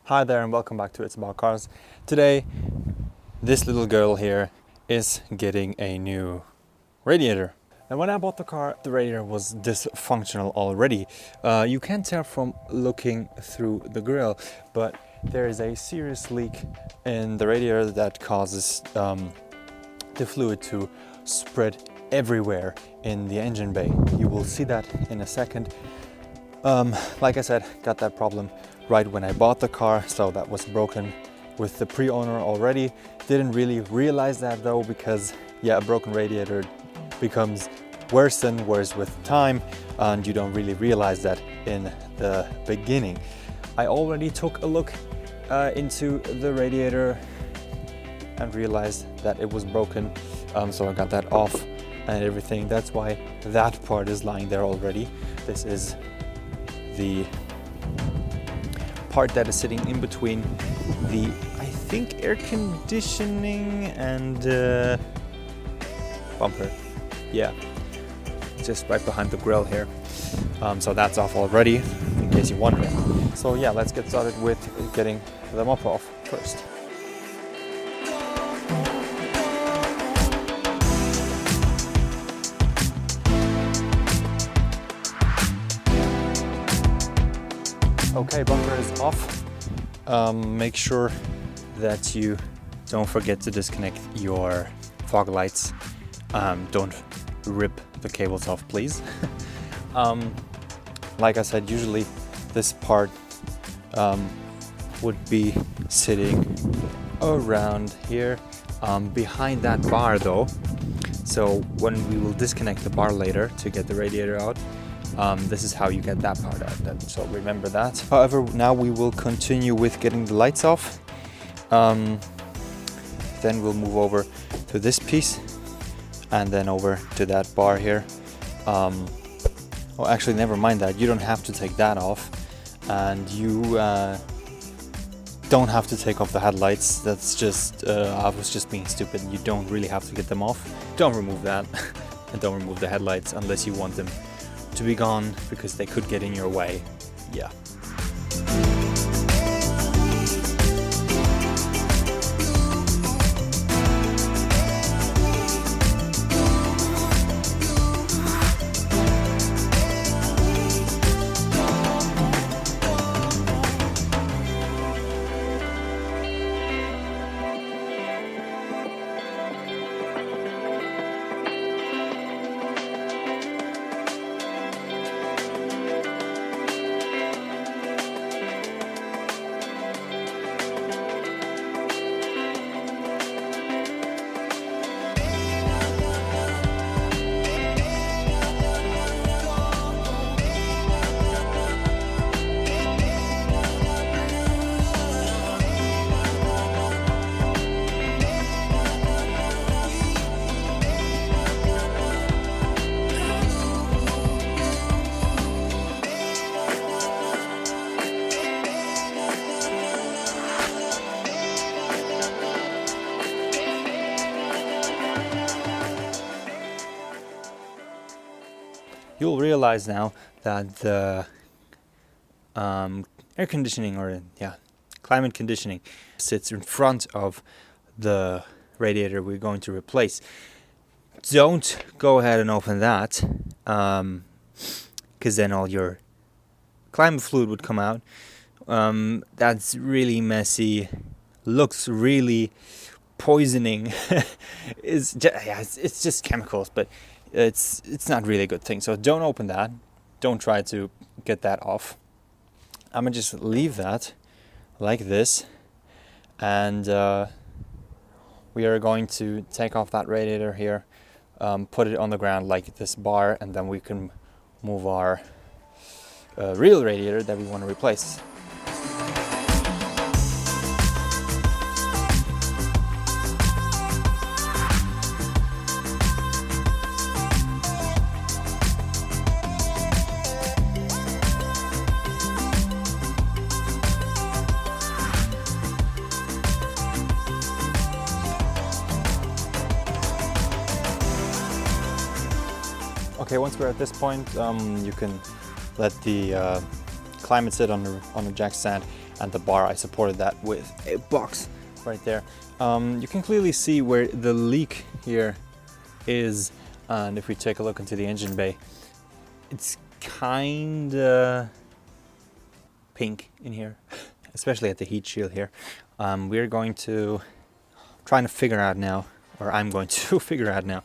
Hi there and welcome back to It's About Cars. Today, this little girl here is getting a new radiator. And when I bought the car, the radiator was dysfunctional already. You can tell from looking through the grille, but there is a serious leak in the radiator that causes the fluid to spread everywhere in the engine bay. You will see that in a second. Like I said, got that problem right when I bought the car, so that was broken with the pre-owner already. Didn't really realize that though, because a broken radiator becomes worse and worse with time, and you don't really realize that in the beginning. I already took a look into the radiator and realized that it was broken, so I got that off and everything. That's why that part is lying there already. This is the part that is sitting in between the, I think, air conditioning and bumper. Yeah, just right behind the grille here. So that's off already, in case you're wondering. So yeah, let's get started with getting the mop off first. Okay, bumper is off. Make sure that you don't forget to disconnect your fog lights. Don't rip the cables off, please. Like I said, usually this part would be sitting around here, behind that bar though. So when we will disconnect the bar later to get the radiator out, this is how you get that part out, so remember that. However, now we will continue with getting the lights off. Then we'll move over to this piece and then over to that bar here. Well, actually, never mind that. You don't have to take that off, and you don't have to take off the headlights. That's just, I was just being stupid. You don't really have to get them off. Don't remove that, and don't remove the headlights unless you want them to be gone, because they could get in your way. Yeah. You'll realize now that the air conditioning, or climate conditioning, sits in front of the radiator we're going to replace. Don't go ahead and open that, because then all your climate fluid would come out. That's really messy, looks really poisoning. It's just chemicals, but it's not really a good thing. So don't open that. Don't try to get that off. I'm gonna just leave that like this, and we are going to take off that radiator here, put it on the ground like this bar, and then we can move our real radiator that we want to replace. Okay, once we're at this point, you can let the climate sit on the jack stand, and the bar, I supported that with a box right there. You can clearly see where the leak here is, and if we take a look into the engine bay, it's kinda pink in here, especially at the heat shield here. We're going to trying to figure out now, or I'm going to figure out now,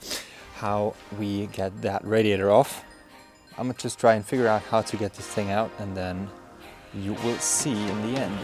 how we get that radiator off. I'm gonna just try and figure out how to get this thing out, and then you will see in the end.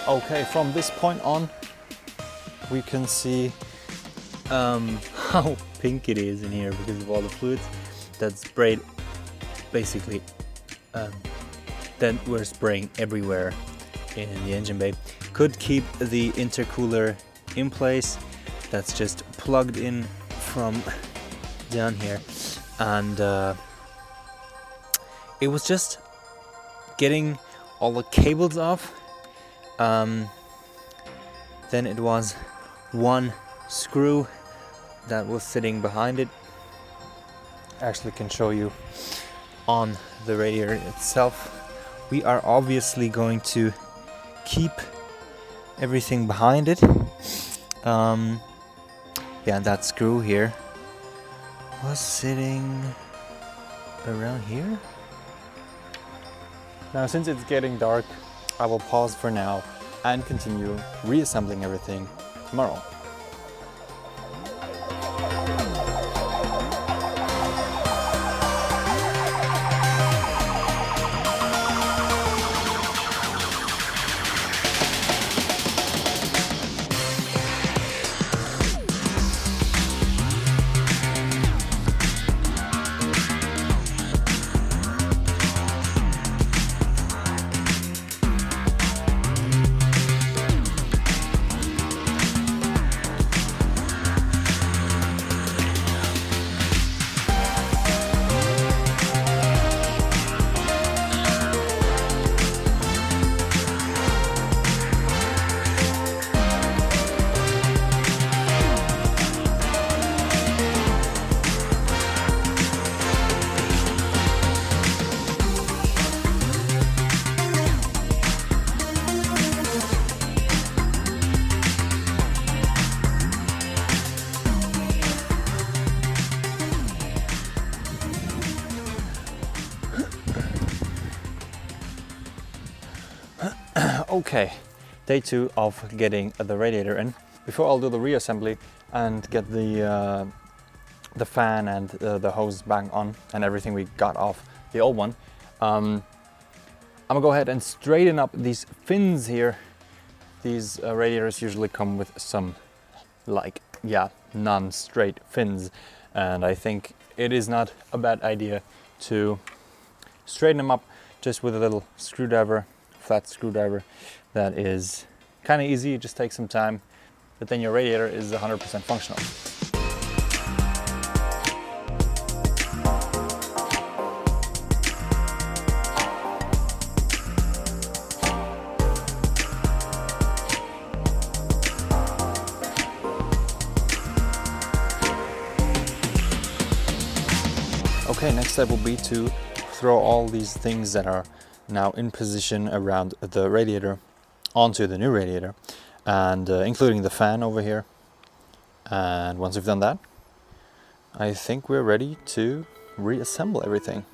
Okay, from this point on, we can see how pink it is in here because of all the fluids that's sprayed. Basically, that we're spraying everywhere in the engine bay. Could keep the intercooler in place. That's just plugged in from down here, and it was just getting all the cables off. Then it was one screw that was sitting behind it. I actually can show you on the radiator itself. We are obviously going to keep everything behind it. Yeah, that screw here was sitting around here. Now, since it's getting dark, I will pause for now and continue reassembling everything tomorrow. Okay, day 2 of getting the radiator in. Before I'll do the reassembly and get the fan and the hose back on and everything we got off the old one, I'm gonna go ahead and straighten up these fins here. These radiators usually come with some, like, yeah, non-straight fins, and I think it is not a bad idea to straighten them up just with a little screwdriver, flat screwdriver. That is kind of easy, it just takes some time, but then your radiator is 100% functional. Okay, next step will be to throw all these things that are now in position around the radiator onto the new radiator, and including the fan over here. And once we've done that, I think we're ready to reassemble everything.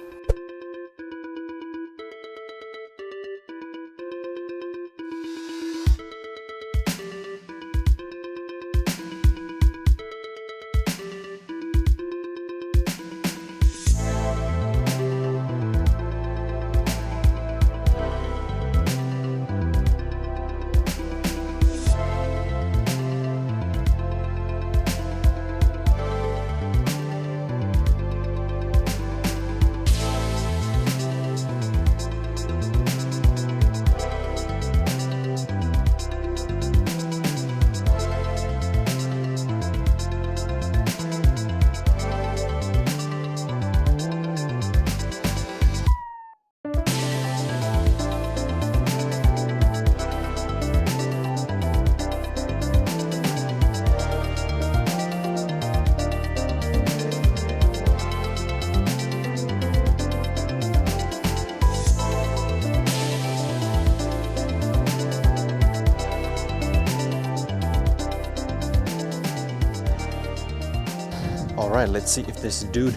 right, let's see if this dude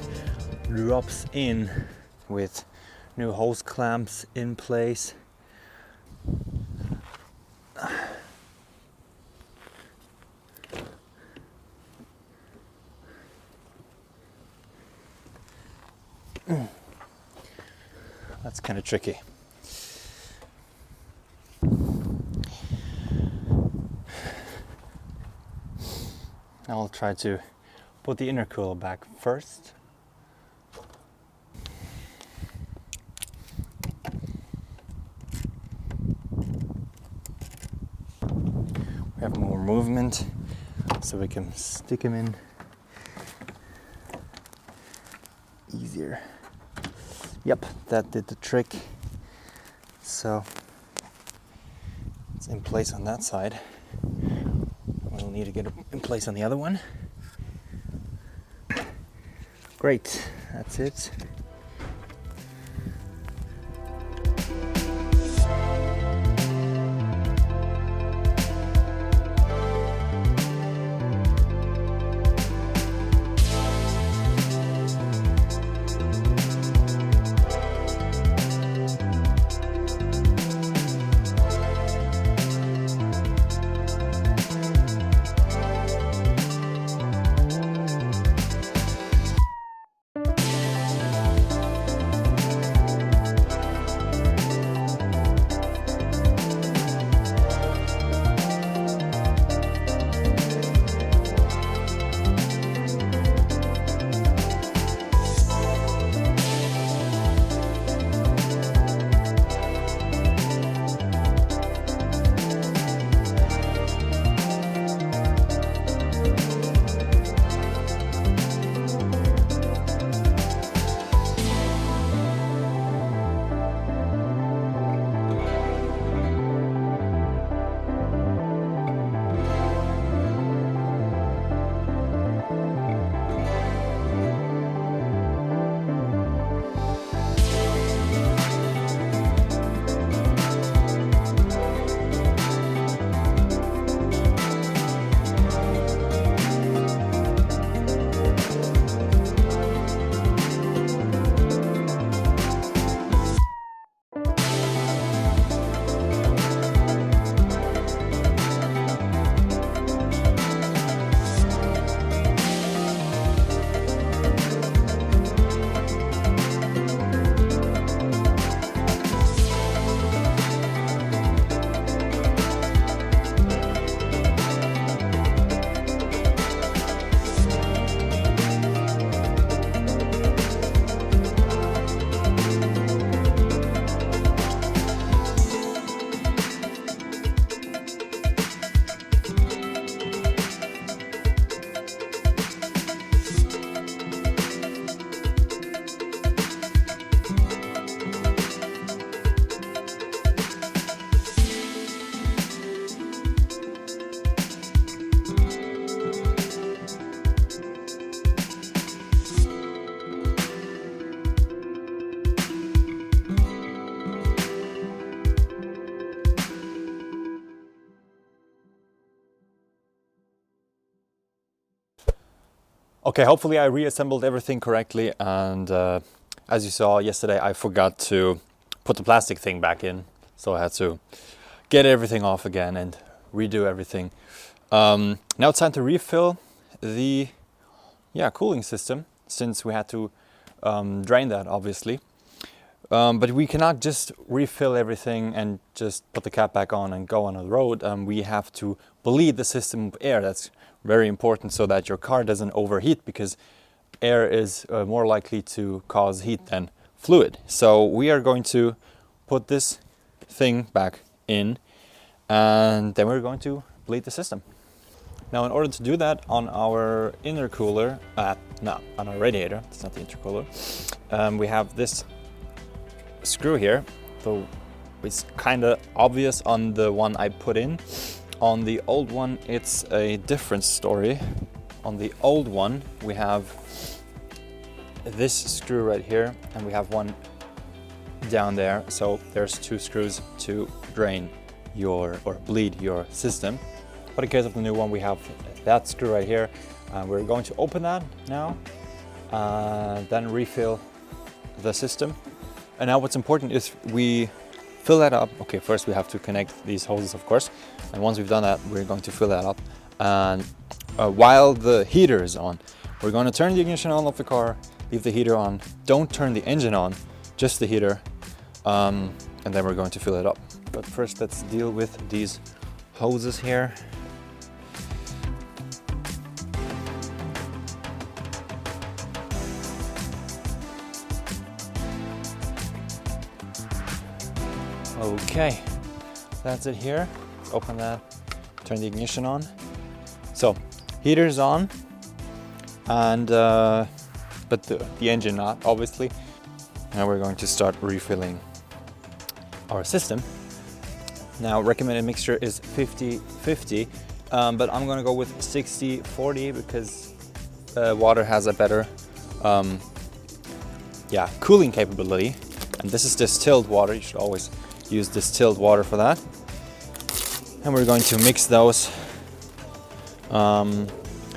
drops in with new hose clamps in place. That's kind of tricky. I'll try to put the intercooler back first. We have more movement, so we can stick him in easier. Yep, that did the trick. So it's in place on that side. We'll need to get it in place on the other one. Great, that's it. Okay, hopefully I reassembled everything correctly, and as you saw yesterday, I forgot to put the plastic thing back in, so I had to get everything off again and redo everything. Now it's time to refill the cooling system, since we had to drain that, obviously. But we cannot just refill everything and just put the cap back on and go on the road. We have to bleed the system of air. That's very important, so that your car doesn't overheat, because air is more likely to cause heat than fluid. So we are going to put this thing back in, and then we're going to bleed the system. Now, in order to do that, on our intercooler, on our radiator, it's not the intercooler, we have this screw here. So it's kind of obvious on the one I put in. On the old one, it's a different story. On the old one, we have this screw right here, and we have one down there. So there's two screws to drain or bleed your system. But in case of the new one, we have that screw right here. We're going to open that now then refill the system. And now what's important is we fill that up. Okay, first we have to connect these hoses, of course. And once we've done that, we're going to fill that up. And while the heater is on, we're going to turn the ignition on of the car, leave the heater on. Don't turn the engine on, just the heater. And then we're going to fill it up. But first, let's deal with these hoses here. Okay, that's it here. Let's open that, turn the ignition on. So, heater's on, and but the engine not, obviously. Now we're going to start refilling our system. Now, recommended mixture is 50-50, but I'm gonna go with 60-40 because water has a better cooling capability. And this is distilled water. You should always use distilled water for that. And we're going to mix those.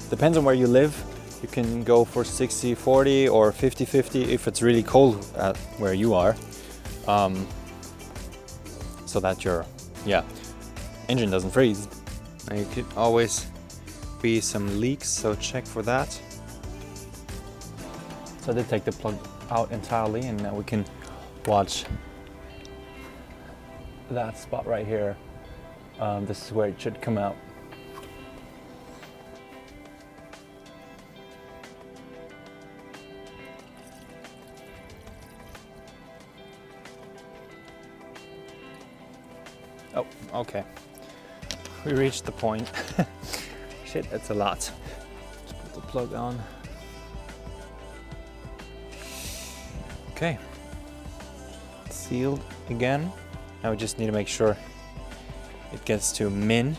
Depends on where you live. You can go for 60-40 or 50-50 if it's really cold at where you are. So that your engine doesn't freeze. And you could always be some leaks, so check for that. So I did take the plug out entirely, and now we can watch that spot right here. This is where it should come out. Oh, okay. We reached the point. Shit, that's a lot. Let's put the plug on. Okay. Sealed again. Now we just need to make sure it gets to min.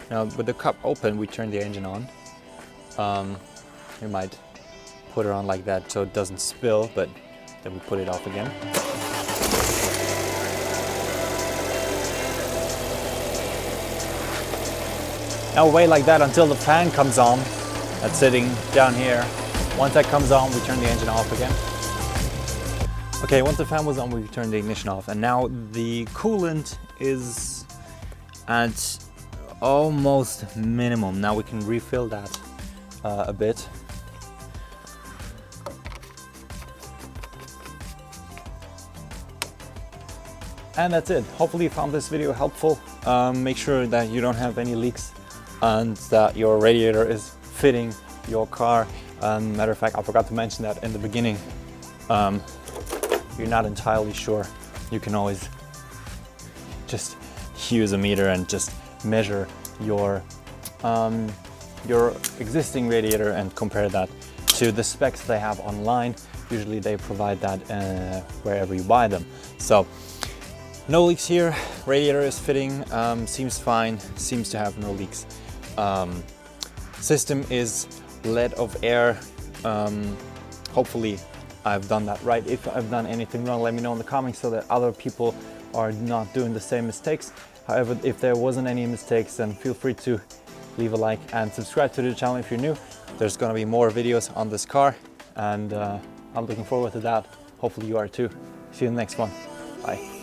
Now with the cup open, we turn the engine on. We might put it on like that so it doesn't spill, but then we put it off again. Now wait like that until the fan comes on. That's sitting down here. Once that comes on, we turn the engine off again. Okay, once the fan was on, we turned the ignition off, and now the coolant is at almost minimum. Now we can refill that a bit. And that's it. Hopefully you found this video helpful. Make sure that you don't have any leaks and that your radiator is fitting your car. Matter of fact, I forgot to mention that in the beginning. You're not entirely sure. You can always just use a meter and just measure your existing radiator and compare that to the specs they have online. Usually they provide that wherever you buy them. So no leaks here. Radiator is fitting, seems fine, seems to have no leaks. System is lead of air. Hopefully I've done that right. If I've done anything wrong, let me know in the comments so that other people are not doing the same mistakes. However, if there wasn't any mistakes, then feel free to leave a like and subscribe to the channel if you're new. There's gonna be more videos on this car, and I'm looking forward to that. Hopefully you are too. See you in the next one. Bye.